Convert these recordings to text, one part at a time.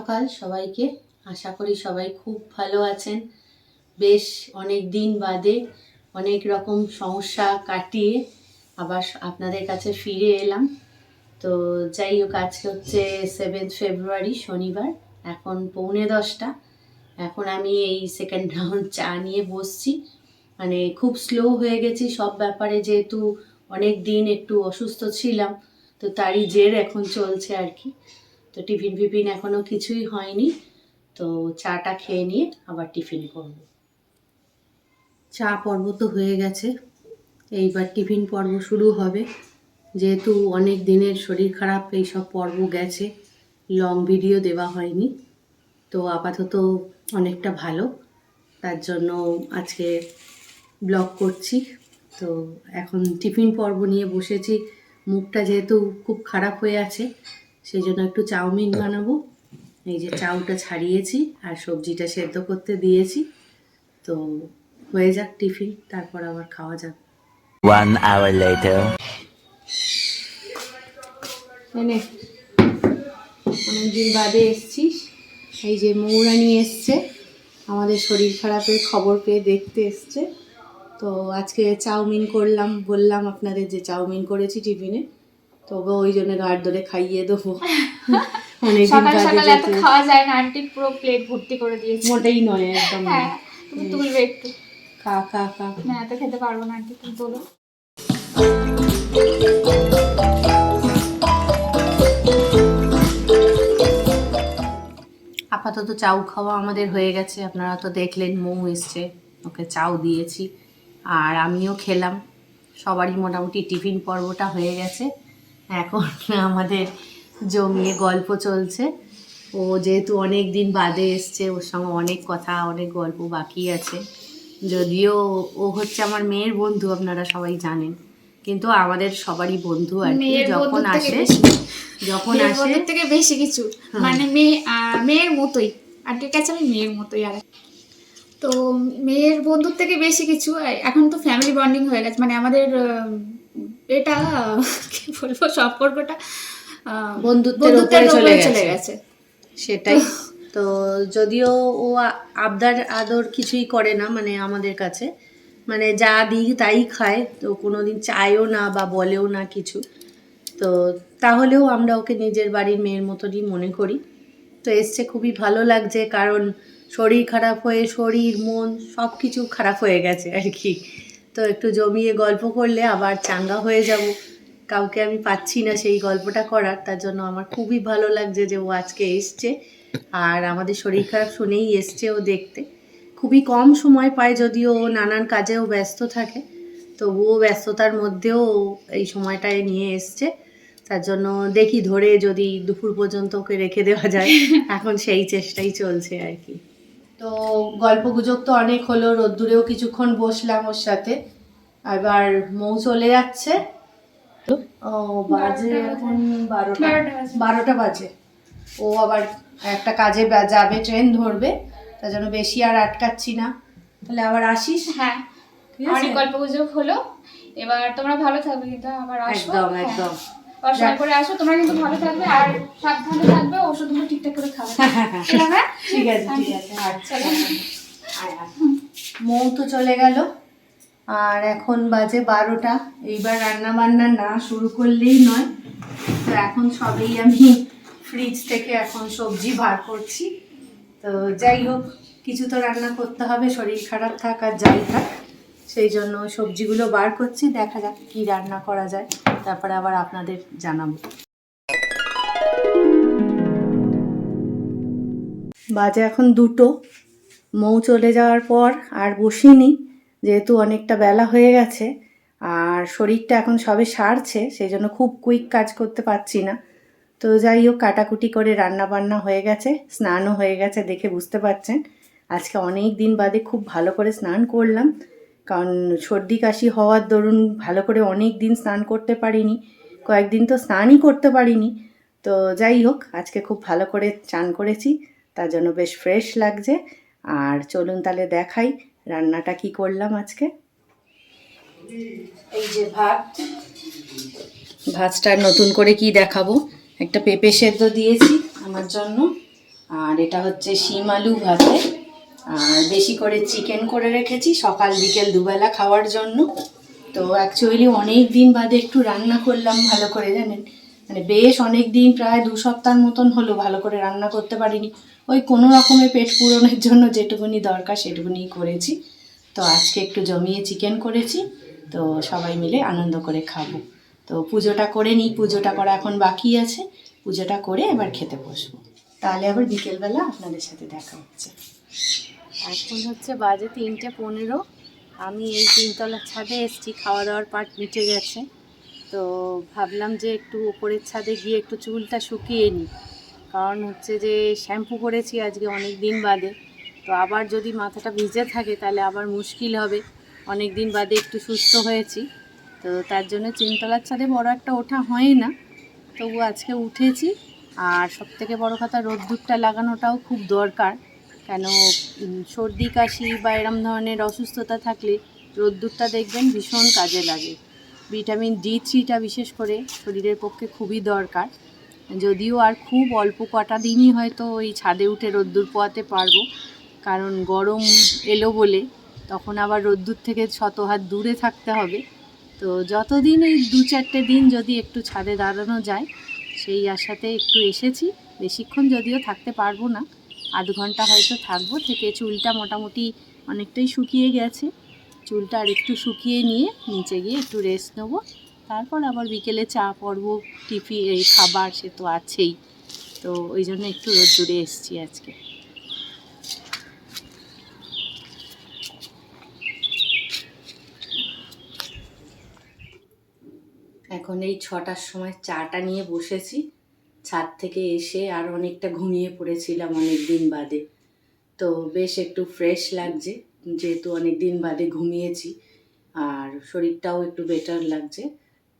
সকাল সবাইকে। আশা করি সবাই খুব ভালো আছেন। বেশ অনেক দিন বাদে অনেক রকম সমস্যা কাটিয়ে আবার আপনাদের কাছে ফিরে এলাম। তো যাই হোক, আজকে হচ্ছে 7 ফেব্রুয়ারি শনিবার, এখন 9:45। এখন আমি এই সেকেন্ড রাউন্ড চা নিয়ে বসছি। মানে খুব স্লো হয়ে গেছি সব ব্যাপারে, যেহেতু অনেক দিন একটু অসুস্থ ছিলাম, তো তারই জের এখন চলছে আর কি। তো টিফিন ফিফিন এখনও কিছুই হয়নি, তো চাটা খেয়ে নিয়ে আবার টিফিন করব। চা পর্ব তো হয়ে গেছে, এইবার টিফিন পর্ব শুরু হবে। যেহেতু অনেক দিনের শরীর খারাপ, এইসব পর্ব গেছে, লং ভিডিও দেওয়া হয়নি, তো আপাতত অনেকটা ভালো, তার জন্য আজকে ব্লগ করছি। তো এখন টিফিন পর্ব নিয়ে বসেছি। মুখটা যেহেতু খুব খারাপ হয়ে আছে, সেই জন্য একটু চাউমিন বানাবো। এই যে চাউটা ছাড়িয়েছি আর সবজিটা সেদ্ধ করতে দিয়েছি, তো হয়ে যাক টিফিন, তারপর আবার খাওয়া যাবে। 1 hour later. এনে অনেকদিন বাদে এসছিস, এই যে মৌরানি এসছে, আমাদের শরীর খারাপের খবর পেয়ে দেখতে এসছে। তো আজকে চাউমিন করলাম, বললাম আপনাদের যে চাউমিন করেছি টিফিনে, তো ওই জন্য ঘাট ধরে খাইয়ে দেবো। অনেকদিন সকাল এত খাওয়া যায় না, আন্টি পুরো প্লেট ভর্তি করে দিয়েছে। মোটেই নয়, একদম। হ্যাঁ, তুমি তুলবে একটু। খা খা খা। না, এত খেতে পারবো না আন্টি, তুমি তোলো। আপাতত চাউ খাওয়া আমাদের হয়ে গেছে। আপনারা তো দেখলেন, মৌ এসছে, ওকে চাউ দিয়েছি আর আমিও খেলাম। সবারই মোটামুটি টিফিন পর্বটা হয়ে গেছে। এখন আমাদের জমিয়ে গল্প চলছে। ও যেহেতু অনেক দিন বাদে এসছে, ওর সঙ্গে অনেক কথা, অনেক গল্প বাকি আছে। যদিও ও হচ্ছে আমার মেয়ের বন্ধু, আপনারা সবাই জানেন, কিন্তু আমাদের সবারই বন্ধু আর কি। যখন আসে থেকে বেশি কিছু, মানে মেয়ের মতোই আন্টির কাছে আমি মেয়ের মতোই। আর তো মেয়ের বন্ধুর থেকে বেশি কিছু, এখন তো ফ্যামিলি বন্ডিং হয়ে গেছে, মানে আমাদের এটা কি বলবো, সম্পর্কটা বন্ধুত্বের উপরে চলে গেছে। সেটাই তো। যদিও ও আবদার আদর কিছুই করে না, মানে আমাদের কাছে, মানে যা দিই তাই খায়, তো কোনোদিন চায়ও না বা বলেও না কিছু। তো তাহলেও আমরা ওকে নিজের বাড়ির মেয়ের মতনই মনে করি। তো এসছে, খুবই ভালো লাগছে, কারণ শরীর খারাপ হয়ে শরীর মন সব কিছু খারাপ হয়ে গেছে আর কি। তো একটু জমিয়ে গল্প করলে আবার চাঙ্গা হয়ে যাব। কাউকে আমি পাচ্ছি না সেই গল্পটা করার, তার জন্য আমার খুবই ভালো লাগছে যে ও আজকে এসছে। আর আমাদের শরীর খারাপ শুনেই এসছে ও দেখতে। খুবই কম সময় পায়, যদিও ও নানান কাজেও ব্যস্ত থাকে, তবুও ব্যস্ততার মধ্যেও এই সময়টায় নিয়ে এসছে। তার জন্য দেখি ধরে যদি দুপুর পর্যন্ত ওকে রেখে দেওয়া যায়, এখন সেই চেষ্টাই চলছে আর কি। তো গল্প গুজব তো অনেক হলো, রোদ্দুরেও কিছুক্ষণ বসলাম ওর সাথে। এবার মৌ চলে যাচ্ছে। ও বাজে এখন 12টা বাজে। ও আবার একটা কাজে যাবে, ট্রেন ধরবে, তার জন্য বেশি আর আটকাচ্ছি না। তাহলে আবার আসিস। হ্যাঁ, অনেক গল্প গুজব হলো, এবার তোমরা ভালো থাকবে, কিন্তু আবার আসো। একদম পড়াশোনা করে আসো, তোমরা কিন্তু ভালো থাকবে আর সাবধানে থাকবে, ওষুধগুলো ঠিকঠাক করে খাবে। ঠিক আছে। আচ্ছা, মৌ তো চলে গেল, আর এখন বাজে 12টা। এইবার রান্না বান্না না শুরু করলেই নয়। তো এখন সবেই আমি ফ্রিজ থেকে এখন সবজি বার করছি। তো যাই হোক, কিছু তো রান্না করতে হবে, শরীর খারাপ থাক আর যাই থাক, সেই জন্য সবজিগুলো বার করছি। দেখা যাক কী রান্না করা যায়, তারপরে আবার আপনাদের জানাবো। বাজে এখন 2টো। মৌ চলে যাওয়ার পর আর বসিনি, যেহেতু অনেকটা বেলা হয়ে গেছে আর শরীরটা এখন সবে সারছে, সেই জন্য খুব কুইক কাজ করতে পারছি না। তো যাই হোক, কাটাকুটি করে রান্না বান্না হয়ে গেছে, স্নানও হয়ে গেছে, দেখে বুঝতে পারছেন। আজকে অনেক দিন বাদে খুব ভালো করে স্নান করলাম, কারণ সর্দি কাশি হওয়ার দরুন ভালো করে অনেক দিন স্নান করতে পারিনি, কয়েকদিন তো স্নানই করতে পারিনি। তো যাই হোক, আজকে খুব ভালো করে চান করেছি, তার জন্য বেশ ফ্রেশ লাগছে। আর চলুন তাহলে দেখাই রান্নাটা কি করলাম আজকে। এই যে ভাতটা নতুন করে কি দেখাবো, একটা পেঁপে সেদ্ধ দিয়েছি আমার জন্য, আর এটা হচ্ছে শিম আলু ভাতে, আর বেশি করে চিকেন করে রেখেছি সকাল বিকেল দুবেলা খাওয়ার জন্য। তো অ্যাকচুয়ালি অনেক দিন বাদে একটু রান্না করলাম ভালো করে, জানেন, মানে বেশ অনেক দিন, প্রায় 2 সপ্তাহ মতন হলো ভালো করে রান্না করতে পারিনি। ওই কোনো রকমের পেট পূরণের জন্য যেটুকুনি দরকার সেটুকুনি করেছি। তো আজকে একটু জমিয়ে চিকেন করেছি, তো সবাই মিলে আনন্দ করে খাবো। তো পুজোটা করে নিই, পুজোটা করা এখন বাকি আছে, পুজোটা করে এবার খেতে বসবো, তাহলে আবার বিকেলবেলা আপনাদের সাথে দেখা হচ্ছে। এখন হচ্ছে বাজে 3:15। আমি এই 3তলার ছাদে এসেছি, খাওয়া দাওয়ার পাট মিটে গেছে। তো ভাবলাম যে একটু ওপরের ছাদে গিয়ে একটু চুলটা শুকিয়ে নিই, কারণ হচ্ছে যে শ্যাম্পু করেছি আজকে অনেক দিন বাদে। তো আবার যদি মাথাটা ভিজে থাকে তাহলে আবার মুশকিল হবে, অনেক দিন বাদে একটু সুস্থ হয়েছি। তো তার জন্য 3তলার ছাদে বড় একটা ওঠা হয় না, তবু আজকে উঠেছি। আর সবথেকে বড় কথা, রোদ্দুরটা লাগানোটাও খুব দরকার, কেন সর্দি কাশি বা এরম ধরনের অসুস্থতা থাকলে রোদ্দুরটা দেখবেন ভীষণ কাজে লাগে। ভিটামিন D3টা বিশেষ করে শরীরের পক্ষে খুবই দরকার। যদিও আর খুব অল্প কটা দিনই হয়তো ওই ছাদে উঠে রোদ্দুর পোয়াতে পারবো, কারণ গরম এলো বলে তখন আবার রোদ্দুর থেকে শত হাত দূরে থাকতে হবে। তো যতদিন এই 2-4টে দিন যদি একটু ছাদে দাঁড়ানো যায় সেই আশাতে একটু এসেছি। বেশিক্ষণ যদিও থাকতে পারবো না, আধ ঘন্টা হয়তো থাকবো, থেকে চুলটা মোটামুটি অনেকটাই শুকিয়ে গেছে। চুলটা আর একটু শুকিয়ে নিয়ে নিচে গিয়ে একটু রেস্ট নেবো, তারপর আবার বিকেলে চা পরব, এই খাবার সে তো আছেই। তো ওই জন্য একটু রোদ্দুরে এসেছি আজকে। এখন এই 6টার সময় চাটা নিয়ে বসেছি। ছাদ থেকে এসে আর অনেকটা ঘুমিয়ে পড়েছিলাম অনেক দিন বাদে, তো বেশ একটু ফ্রেশ লাগছে, যেহেতু অনেক দিন বাদে ঘুমিয়েছি, আর শরীরটাও একটু বেটার লাগছে।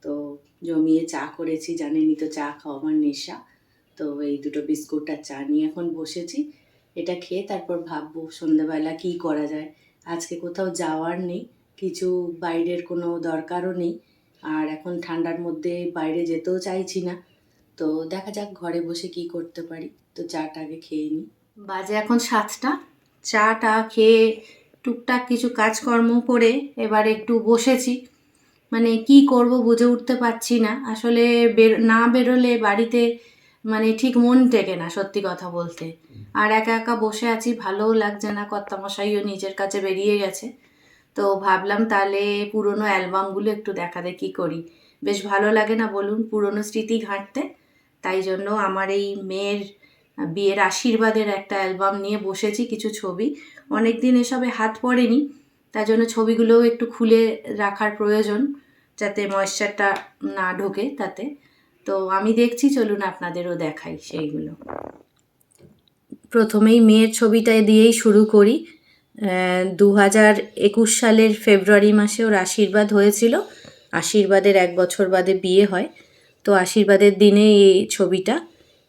তো জমিয়ে চা করেছি, জানেনই তো চা খাওয়া আমার নেশা। তো এই 2টো বিস্কুট আর চা নিয়ে এখন বসেছি। এটা খেয়ে তারপর ভাববো সন্ধ্যাবেলা কী করা যায়। আজকে কোথাও যাওয়ার নেই, কিছু বাইরের কোনো দরকারও নেই, আর এখন ঠান্ডার মধ্যে বাইরে যেতেও চাইছি না। তো দেখা যাক ঘরে বসে কি করতে পারি। তো চাটা আগে খেয়ে নিই। বাজে এখন 7টা। চাটা খেয়ে টুকটাক কিছু কাজকর্ম করে এবার একটু বসেছি, মানে কি করব বুঝে উঠতে পারছি না। আসলে না বেরোলে বাড়িতে মানে ঠিক মন টেকে না, সত্যি কথা বলতে। আর একা একা বসে আছি, ভালোও লাগছে না। কর্তামশাইও নিজের কাছে বেরিয়ে গেছে। তো ভাবলাম তাহলে পুরনো অ্যালবামগুলো একটু দেখাদেখি করি, বেশ ভালো লাগে না বলুন পুরনো স্মৃতি ঘাঁটতে। তাই জন্য আমার এই মেয়ের বিয়ের আশীর্বাদের একটা অ্যালবাম নিয়ে বসেছি, কিছু ছবি। অনেক দিন এসবে হাত পড়েনি, তার জন্য ছবিগুলোও একটু খুলে রাখার প্রয়োজন, যাতে ময়েশ্চারটা না ঢোকে তাতে। তো আমি দেখছি, চলুন আপনাদেরও দেখাই সেইগুলো। প্রথমেই মেয়ের ছবিটা দিয়েই শুরু করি। 2021 সালের ফেব্রুয়ারি মাসে ওর আশীর্বাদ হয়েছিল। আশীর্বাদের 1 বছর বাদে বিয়ে হয়। তো আশীর্বাদের দিনে এই ছবিটা,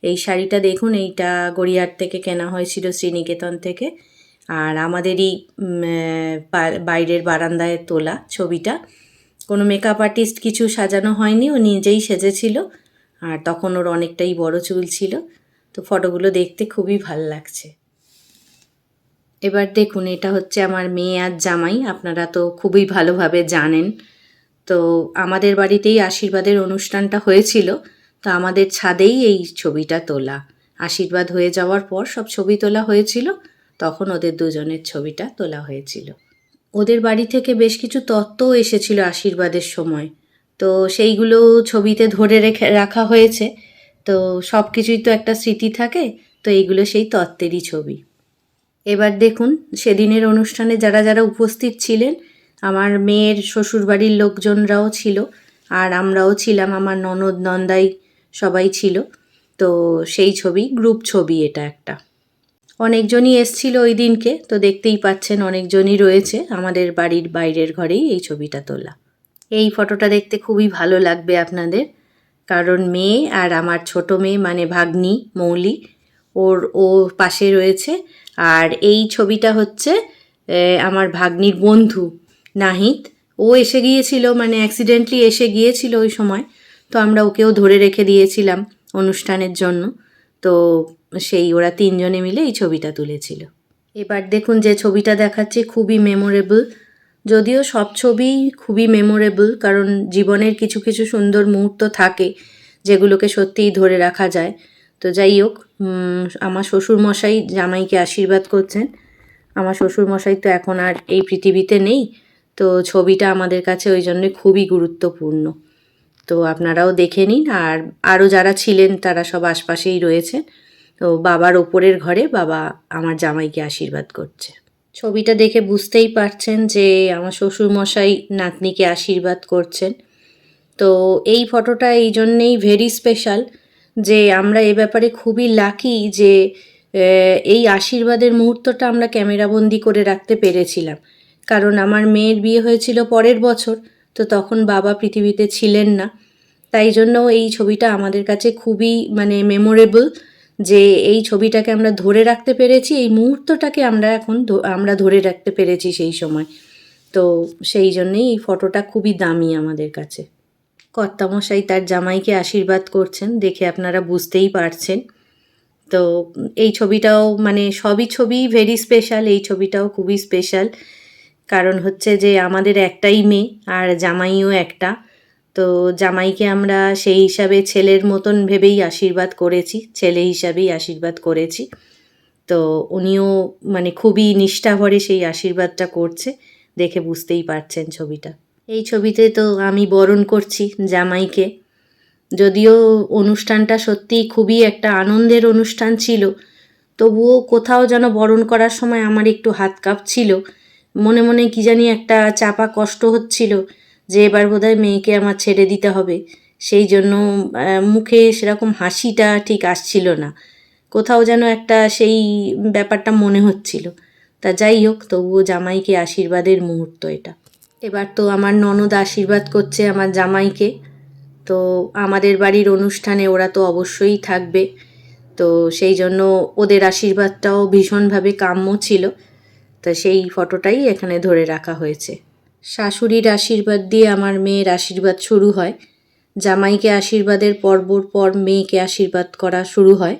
এই শাড়িটা দেখুন, এইটা গড়িয়াহাট থেকে কেনা হয়েছিল, শ্রীনিকেতন থেকে। আর আমাদেরই বাইরের বারান্দায় তোলা ছবিটা। কোনো মেকআপ আর্টিস্ট কিছু সাজানো হয়নি, ও নিজেই সেজেছিল। আর তখন ওর অনেকটাই বড় চুল ছিল। তো ফটোগুলো দেখতে খুবই ভাল লাগছে। এবার দেখুন, এটা হচ্ছে আমার মেয়ে আর জামাই, আপনারা তো খুবই ভালোভাবে জানেন। তো আমাদের বাড়িতেই আশীর্বাদের অনুষ্ঠানটা হয়েছিল, তো আমাদের ছাদেই এই ছবিটা তোলা। আশীর্বাদ হয়ে যাওয়ার পর সব ছবি তোলা হয়েছিল, তখন ওদের দুজনের ছবিটা তোলা হয়েছিল। ওদের বাড়ি থেকে বেশ কিছু তত্ত্বও এসেছিল আশীর্বাদের সময়, তো সেইগুলো ছবিতে ধরে রাখা হয়েছে। তো সব কিছুই তো একটা স্মৃতি থাকে, তো এইগুলো সেই তত্ত্বেরই ছবি। এবার দেখুন, সেদিনের অনুষ্ঠানে যারা যারা উপস্থিত ছিলেন, আমার মেয়ের শ্বশুরবাড়ির লোকজনরাও ছিল, আর আমরাও ছিলাম, আমার ননদ নন্দাই সবাই ছিল। তো সেই ছবি, গ্রুপ ছবি এটা একটা। অনেকজনই এসছিল ওই দিনকে, তো দেখতেই পাচ্ছেন অনেকজনই রয়েছে। আমাদের বাড়ির বাইরের ঘরেই এই ছবিটা তোলা। এই ফটোটা দেখতে খুবই ভালো লাগবে আপনাদের, কারণ মেয়ে আর আমার ছোট মেয়ে মানে ভাগ্নি মৌলি, ও পাশে রয়েছে। আর এই ছবিটা হচ্ছে আমার ভাগ্নির বন্ধু নাহিদ, ও এসে গিয়েছিল, মানে অ্যাক্সিডেন্টলি এসে গিয়েছিল ওই সময়। তো আমরা ওকেও ধরে রেখে দিয়েছিলাম অনুষ্ঠানের জন্য। তো সেই ওরা 3 জনে মিলে এই ছবিটা তুলেছিল। এবার দেখুন যে ছবিটা দেখাচ্ছি খুবই মেমোরেবল। যদিও সব ছবি খুবই মেমোরেবল, কারণ জীবনের কিছু কিছু সুন্দর মুহূর্ত থাকে যেগুলোকে সত্যিই ধরে রাখা যায়। তো যাই হোক, আমার শ্বশুরমশাই জামাইকে আশীর্বাদ করছেন। আমার শ্বশুরমশাই তো এখন আর এই পৃথিবীতে নেই, তো ছবিটা আমাদের কাছে ওই জন্যে খুবই গুরুত্বপূর্ণ। তো আপনারাও দেখে নিন, আর আরও যারা ছিলেন তারা সব আশপাশেই রয়েছে। তো বাবার ওপরের ঘরে বাবা আমার জামাইকে আশীর্বাদ করছে। ছবিটা দেখে বুঝতেই পারছেন যে আমার শ্বশুরমশাই নাতনিকে আশীর্বাদ করছেন। তো এই ফটোটা এই জন্যেই ভেরি স্পেশাল যে আমরা এ ব্যাপারে খুবই লাকি যে এই আশীর্বাদের মুহূর্তটা আমরা ক্যামেরাবন্দি করে রাখতে পেরেছিলাম। কারণ আমার মেয়ের বিয়ে হয়েছিল পরের বছর, তো তখন বাবা পৃথিবীতে ছিলেন না। তাই জন্য এই ছবিটা আমাদের কাছে খুবই মানে মেমোরেবল, যে এই ছবিটাকে আমরা ধরে রাখতে পেরেছি, এই মুহূর্তটাকে আমরা ধরে রাখতে পেরেছি সেই সময়। তো সেই জন্যেই এই ফটোটা খুবই দামি আমাদের কাছে। কর্তামশাই তার জামাইকে আশীর্বাদ করছেন, দেখে আপনারা বুঝতেই পারছেন। তো এই ছবিটাও মানে সবই ছবি ভেরি স্পেশাল, এই ছবিটাও খুবই স্পেশাল। কারণ হচ্ছে যে আমাদের একটাই মেয়ে আর জামাইও একটা। তো জামাইকে আমরা সেই হিসাবে ছেলের মতন ভেবেই আশীর্বাদ করেছি, ছেলে হিসাবেই আশীর্বাদ করেছি। তো উনিও মানে খুবই নিষ্ঠাভরে সেই আশীর্বাদটা করছে, দেখে বুঝতেই পারছেন ছবিটা। এই ছবিতে তো আমি বরণ করছি জামাইকে। যদিও অনুষ্ঠানটা সত্যিই খুবই একটা আনন্দের অনুষ্ঠান ছিল, তবুও কোথাও যেন বরণ করার সময় আমার একটু হাত কাঁপছিল। মনে মনে কি জানি একটা চাপা কষ্ট হচ্ছিল যে এবার বোধহয় মেয়েকে আমার ছেড়ে দিতে হবে। সেই জন্য মুখে সেরকম হাসিটা ঠিক আসছিল না, কোথাও যেন একটা সেই ব্যাপারটা মনে হচ্ছিল। তা যাই হোক, তবুও জামাইকে আশীর্বাদের মুহূর্ত এটা। এবার তো আমার ননদ আশীর্বাদ করছে আমার জামাইকে। তো আমাদের বাড়ির অনুষ্ঠানে ওরা তো অবশ্যই থাকবে, তো সেই জন্য ওদের আশীর্বাদটাও ভীষণভাবে কাম্য ছিল। তো সেই ফটোটাই এখানে ধরে রাখা হয়েছে। শাশুড়ির আশীর্বাদ দিয়ে আমার মেয়ের আশীর্বাদ শুরু হয়। জামাইকে আশীর্বাদের পর মেয়েকে আশীর্বাদ করা শুরু হয়।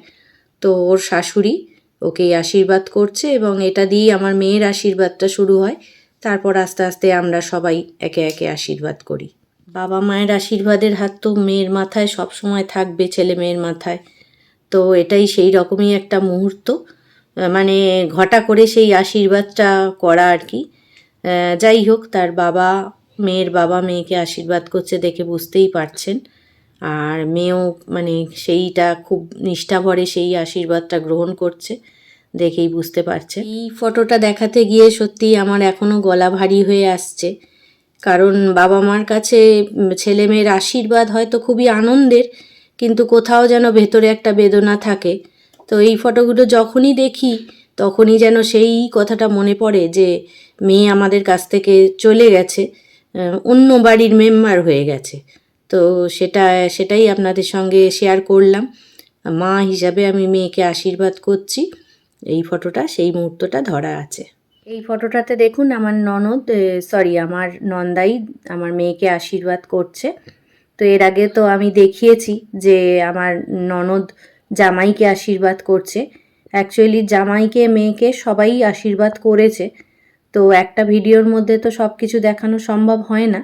তো ওর শাশুড়ি ওকে আশীর্বাদ করছে এবং এটা দিয়েই আমার মেয়ের আশীর্বাদটা শুরু হয়। তারপর আস্তে আস্তে আমরা সবাই একে একে আশীর্বাদ করি। বাবা মায়ের আশীর্বাদের হাত তো মেয়ের মাথায় সব সময় থাকবে, ছেলে মেয়ের মাথায়। তো এটাই সেই রকমই একটা মুহূর্ত, মানে ঘটা করে সেই আশীর্বাদটা করা আর কি। যাই হোক, তার মেয়ের বাবা মেয়েকে আশীর্বাদ করছে দেখে বুঝতেই পারছেন। আর মেয়েও মানে সেইটা খুব নিষ্ঠাভরে সেই আশীর্বাদটা গ্রহণ করছে, দেখেই বুঝতে পারছে। এই ফটোটা দেখাতে গিয়ে সত্যি আমার এখনও গলা ভারী হয়ে আসছে। কারণ বাবা মার কাছে ছেলে মেয়ের আশীর্বাদ হয়তো খুবই আনন্দের, কিন্তু কোথাও যেন ভেতরে একটা বেদনা থাকে। তো এই ফটোগুলো যখনই দেখি তখনই যেন সেই কথাটা মনে পড়ে যে মেয়ে আমাদের কাছ থেকে চলে গেছে, অন্য বাড়ির মেম্বার হয়ে গেছে। তো সেটাই আপনাদের সঙ্গে শেয়ার করলাম। মা হিসাবে আমি মেয়েকে আশীর্বাদ করছি। এই ফটোটা সেই মুহূর্তটা ধরা আছে। এই ফটোটাতে দেখুন আমার আমার নন্দাই আমার মেয়েকে আশীর্বাদ করছে। তো এর আগে তো আমি দেখিয়েছি যে আমার ননদ জামাইকে আশীর্বাদ করছে। অ্যাকচুয়ালি জামাইকে মেয়েকে সবাই আশীর্বাদ করেছে, তো একটা ভিডিওর মধ্যে তো সব কিছু দেখানো সম্ভব হয় না।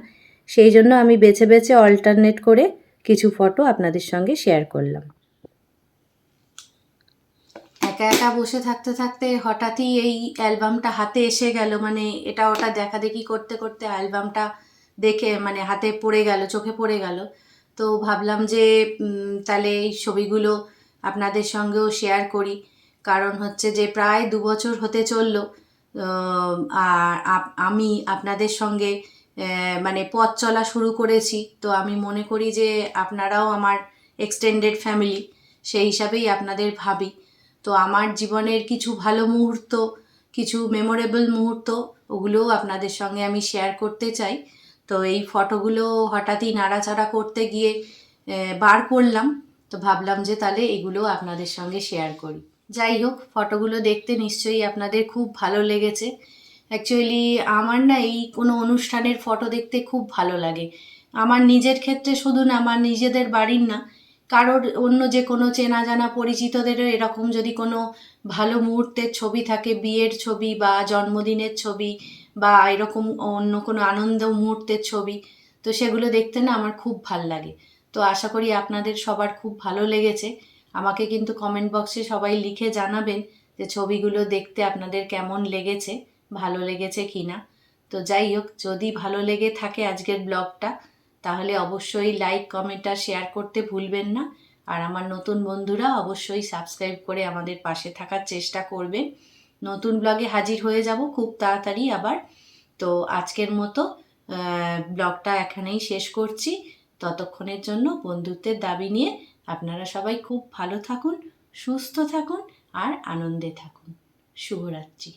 সেই জন্য আমি বেছে বেছে অল্টারনেট করে কিছু ফটো আপনাদের সঙ্গে শেয়ার করলাম। একা একা বসে থাকতে থাকতে হঠাৎই এই অ্যালবামটা হাতে এসে গেল, মানে এটা ওটা দেখাদেখি করতে করতে অ্যালবামটা দেখে মানে হাতে পড়ে গেল, চোখে পড়ে গেল। তো ভাবলাম যে তাহলে এই ছবিগুলো আপনাদের সঙ্গেও শেয়ার করি। কারণ হচ্ছে যে প্রায় 2 বছর হতে চললো আর আমি আপনাদের সঙ্গে মানে পথ চলা শুরু করেছি। তো আমি মনে করি যে আপনারাও আমার এক্সটেন্ডেড ফ্যামিলি, সেই হিসাবেই আপনাদের ভাবি। তো আমার জীবনের কিছু ভালো মুহূর্ত, কিছু মেমোরেবল মুহূর্ত, ওগুলোও আপনাদের সঙ্গে আমি শেয়ার করতে চাই। তো এই ফটোগুলো হঠাৎই নাড়াচাড়া করতে গিয়ে বার করলাম, তো ভাবলাম যে তাহলে এগুলো আপনাদের সঙ্গে শেয়ার করি। যাই হোক, ফটোগুলো দেখতে নিশ্চয়ই আপনাদের খুব ভালো লেগেছে। অ্যাকচুয়ালি আমার না এই কোনো অনুষ্ঠানের ফটো দেখতে খুব ভালো লাগে। আমার নিজের ক্ষেত্রে শুধু না, আমার নিজেদের বাড়ির না, কারোর অন্য যে কোনো চেনা জানা পরিচিতদেরও এরকম যদি কোনো ভালো মুহূর্তের ছবি থাকে, বিয়ের ছবি বা জন্মদিনের ছবি বা এরকম অন্য কোনো আনন্দ মুহূর্তের ছবি, তো সেগুলো দেখতে না আমার খুব ভাল লাগে। তো আশা করি আপনাদের সবার খুব ভালো লেগেছে। আমাকে কিন্তু কমেন্ট বক্সে সবাই লিখে জানাবেন যে ছবিগুলো দেখতে আপনাদের কেমন লেগেছে, ভালো লেগেছে কি না। তো যাই হোক, যদি ভালো লেগে থাকে আজকের ব্লগটা, তাহলে অবশ্যই লাইক, কমেন্ট আর শেয়ার করতে ভুলবেন না। আর আমার নতুন বন্ধুরা অবশ্যই সাবস্ক্রাইব করে আমাদের পাশে থাকার চেষ্টা করবেন। নতুন ব্লগে হাজির হয়ে যাব খুব তাড়াতাড়ি আবার। তো আজকের মতো ব্লগটা এখানেই শেষ করছি। ততক্ষণের জন্য বন্ধুত্বের দাবি নিয়ে আপনারা সবাই খুব ভালো থাকুন, সুস্থ থাকুন আর আনন্দে থাকুন। শুভরাত্রি।